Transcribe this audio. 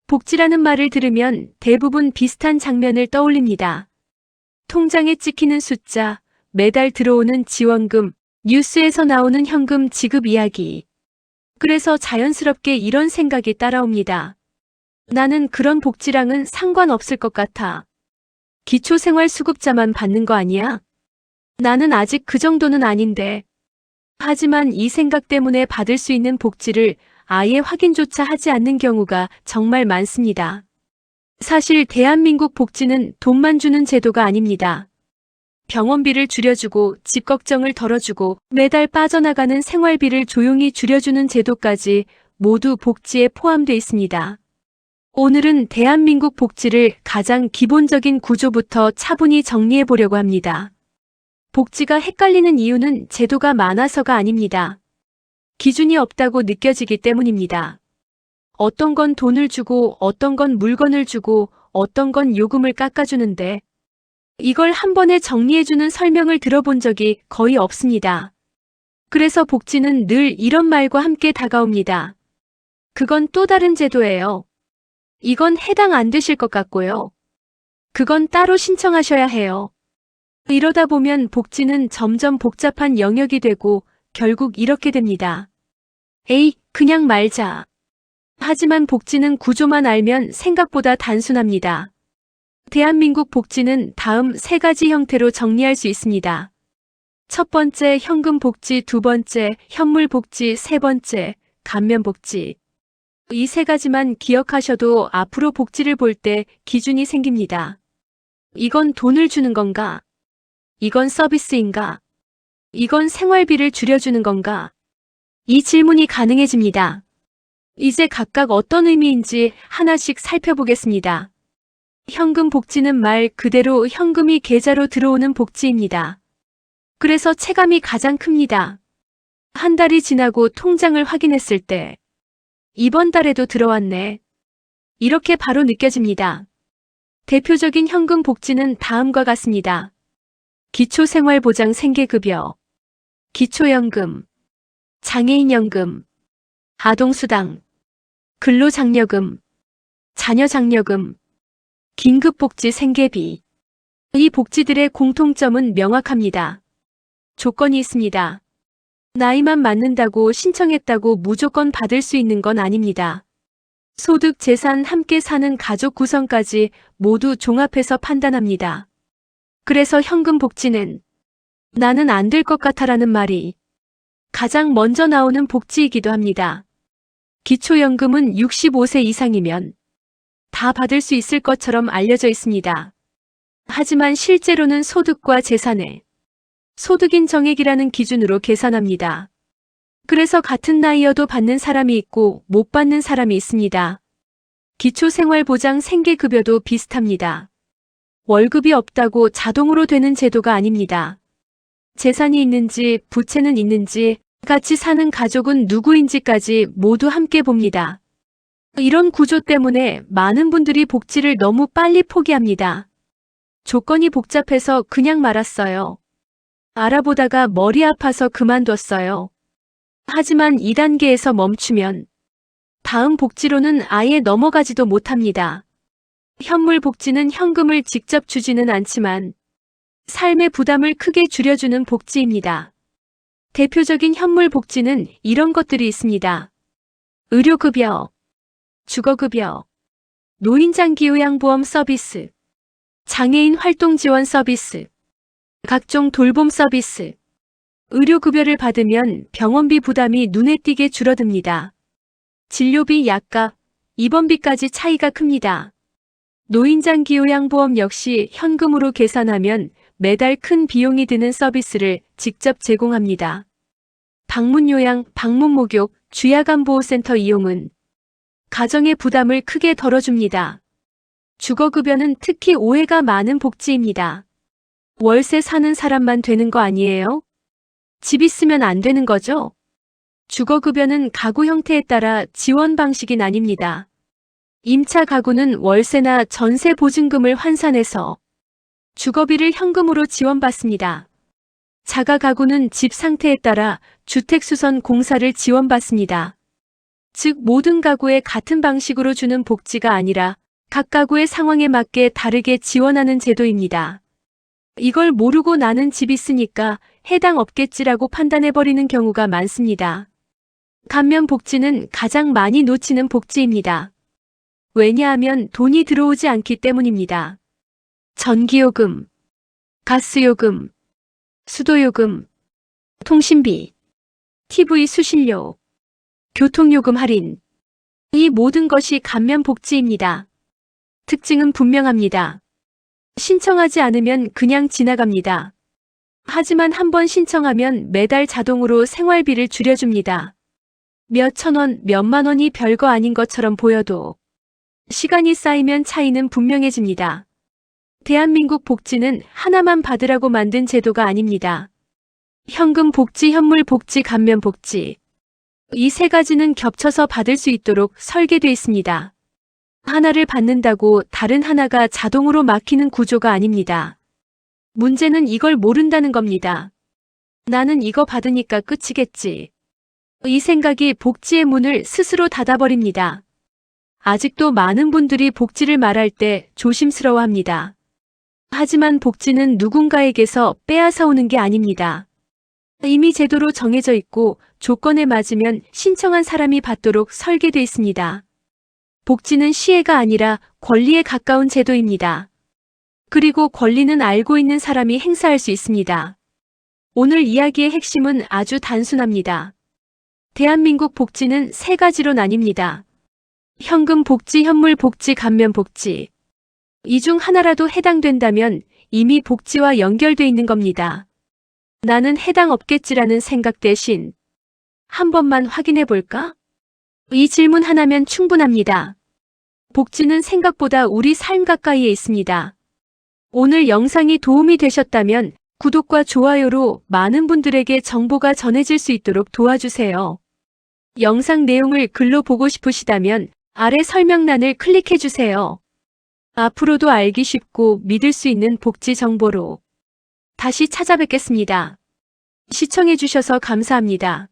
복지라는 말을 들으면 대부분 비슷한 장면을 떠올립니다. 통장에 찍히는 숫자, 매달 들어오는 지원금, 뉴스에서 나오는 현금 지급 이야기. 그래서 자연스럽게 이런 생각이 따라옵니다. 나는 그런 복지랑은 상관없을 것 같아. 기초생활수급자만 받는 거 아니야? 나는 아직 그 정도는 아닌데. 하지만 이 생각 때문에 받을 수 있는 복지를 아예 확인조차 하지 않는 경우가 정말 많습니다. 사실 대한민국 복지는 돈만 주는 제도가 아닙니다. 병원비를 줄여주고 집 걱정을 덜어주고 매달 빠져나가는 생활비를 조용히 줄여주는 제도까지 모두 복지에 포함되어 있습니다. 오늘은 대한민국 복지를 가장 기본적인 구조부터 차분히 정리해 보려고 합니다. 복지가 헷갈리는 이유는 제도가 많아서가 아닙니다. 기준이 없다고 느껴지기 때문입니다. 어떤 건 돈을 주고 어떤 건 물건을 주고 어떤 건 요금을 깎아주는데 이걸 한 번에 정리해주는 설명을 들어본 적이 거의 없습니다. 그래서 복지는 늘 이런 말과 함께 다가옵니다. 그건 또 다른 제도예요. 이건 해당 안 되실 것 같고요. 그건 따로 신청하셔야 해요. 이러다 보면 복지는 점점 복잡한 영역이 되고 결국 이렇게 됩니다. 에이, 그냥 말자. 하지만 복지는 구조만 알면 생각보다 단순합니다. 대한민국 복지는 다음 3가지 형태로 정리할 수 있습니다. 첫 번째, 현금 복지, 두 번째, 현물 복지, 세 번째, 감면 복지. 이 3가지만 기억하셔도 앞으로 복지를 볼 때 기준이 생깁니다. 이건 돈을 주는 건가? 이건 서비스인가? 이건 생활비를 줄여주는 건가? 이 질문이 가능해집니다. 이제 각각 어떤 의미인지 하나씩 살펴보겠습니다. 현금 복지는 말 그대로 현금이 계좌로 들어오는 복지입니다. 그래서 체감이 가장 큽니다. 한 달이 지나고 통장을 확인했을 때 이번 달에도 들어왔네. 이렇게 바로 느껴집니다. 대표적인 현금 복지는 다음과 같습니다. 기초생활보장 생계급여, 기초연금, 장애인연금, 아동수당, 근로장려금, 자녀장려금, 긴급복지 생계비. 이 복지들의 공통점은 명확합니다. 조건이 있습니다. 나이만 맞는다고 신청했다고 무조건 받을 수 있는 건 아닙니다. 소득, 재산, 함께 사는 가족 구성까지 모두 종합해서 판단합니다. 그래서 현금 복지는 나는 안 될 것 같아라는 말이 가장 먼저 나오는 복지이기도 합니다. 기초연금은 65세 이상이면 다 받을 수 있을 것처럼 알려져 있습니다. 하지만 실제로는 소득과 재산의 소득인 정액이라는 기준으로 계산합니다. 그래서 같은 나이여도 받는 사람이 있고 못 받는 사람이 있습니다. 기초생활보장 생계급여도 비슷합니다. 월급이 없다고 자동으로 되는 제도가 아닙니다. 재산이 있는지 부채는 있는지 같이 사는 가족은 누구인지까지 모두 함께 봅니다. 이런 구조 때문에 많은 분들이 복지를 너무 빨리 포기합니다. 조건이 복잡해서 그냥 말았어요. 알아보다가 머리 아파서 그만뒀어요. 하지만 2단계에서 멈추면 다음 복지로는 아예 넘어가지도 못합니다. 현물 복지는 현금을 직접 주지는 않지만 삶의 부담을 크게 줄여주는 복지입니다. 대표적인 현물 복지는 이런 것들이 있습니다. 의료급여, 주거급여, 노인장기요양보험 서비스, 장애인 활동 지원 서비스, 각종 돌봄 서비스. 의료급여를 받으면 병원비 부담이 눈에 띄게 줄어듭니다. 진료비, 약값, 입원비까지 차이가 큽니다. 노인장기요양보험 역시 현금으로 계산하면 매달 큰 비용이 드는 서비스를 직접 제공합니다. 방문요양, 방문목욕, 주야간보호센터 이용은 가정의 부담을 크게 덜어줍니다. 주거급여는 특히 오해가 많은 복지입니다. 월세 사는 사람만 되는 거 아니에요? 집 있으면 안 되는 거죠? 주거급여는 가구 형태에 따라 지원 방식이 나뉩니다. 임차 가구는 월세나 전세 보증금을 환산해서 주거비를 현금으로 지원받습니다. 자가 가구는 집 상태에 따라 주택수선 공사를 지원받습니다. 즉 모든 가구에 같은 방식으로 주는 복지가 아니라 각 가구의 상황에 맞게 다르게 지원하는 제도입니다. 이걸 모르고 나는 집 있으니까 해당 없겠지라고 판단해버리는 경우가 많습니다. 감면복지는 가장 많이 놓치는 복지입니다. 왜냐하면 돈이 들어오지 않기 때문입니다. 전기요금, 가스요금, 수도요금, 통신비, TV 수신료, 교통요금 할인. 이 모든 것이 감면복지입니다. 특징은 분명합니다. 신청하지 않으면 그냥 지나갑니다. 하지만 한번 신청하면 매달 자동으로 생활비를 줄여줍니다. 몇 천 원, 몇만 원이 별거 아닌 것처럼 보여도 시간이 쌓이면 차이는 분명해집니다. 대한민국 복지는 하나만 받으라고 만든 제도가 아닙니다. 현금 복지, 현물 복지, 감면 복지. 이 세 가지는 겹쳐서 받을 수 있도록 설계되어 있습니다. 하나를 받는다고 다른 하나가 자동으로 막히는 구조가 아닙니다. 문제는 이걸 모른다는 겁니다. 나는 이거 받으니까 끝이겠지. 이 생각이 복지의 문을 스스로 닫아버립니다. 아직도 많은 분들이 복지를 말할 때 조심스러워합니다. 하지만 복지는 누군가에게서 빼앗아 오는 게 아닙니다. 이미 제도로 정해져 있고 조건에 맞으면 신청한 사람이 받도록 설계되어 있습니다. 복지는 시혜가 아니라 권리에 가까운 제도입니다. 그리고 권리는 알고 있는 사람이 행사할 수 있습니다. 오늘 이야기의 핵심은 아주 단순합니다. 대한민국 복지는 세 가지로 나뉩니다. 현금 복지, 현물 복지, 감면 복지. 이 중 하나라도 해당된다면 이미 복지와 연결돼 있는 겁니다. 나는 해당 없겠지라는 생각 대신 한 번만 확인해 볼까? 이 질문 하나면 충분합니다. 복지는 생각보다 우리 삶 가까이에 있습니다. 오늘 영상이 도움이 되셨다면 구독과 좋아요로 많은 분들에게 정보가 전해질 수 있도록 도와주세요. 영상 내용을 글로 보고 싶으시다면 아래 설명란을 클릭해 주세요. 앞으로도 알기 쉽고 믿을 수 있는 복지 정보로 다시 찾아뵙겠습니다. 시청해 주셔서 감사합니다.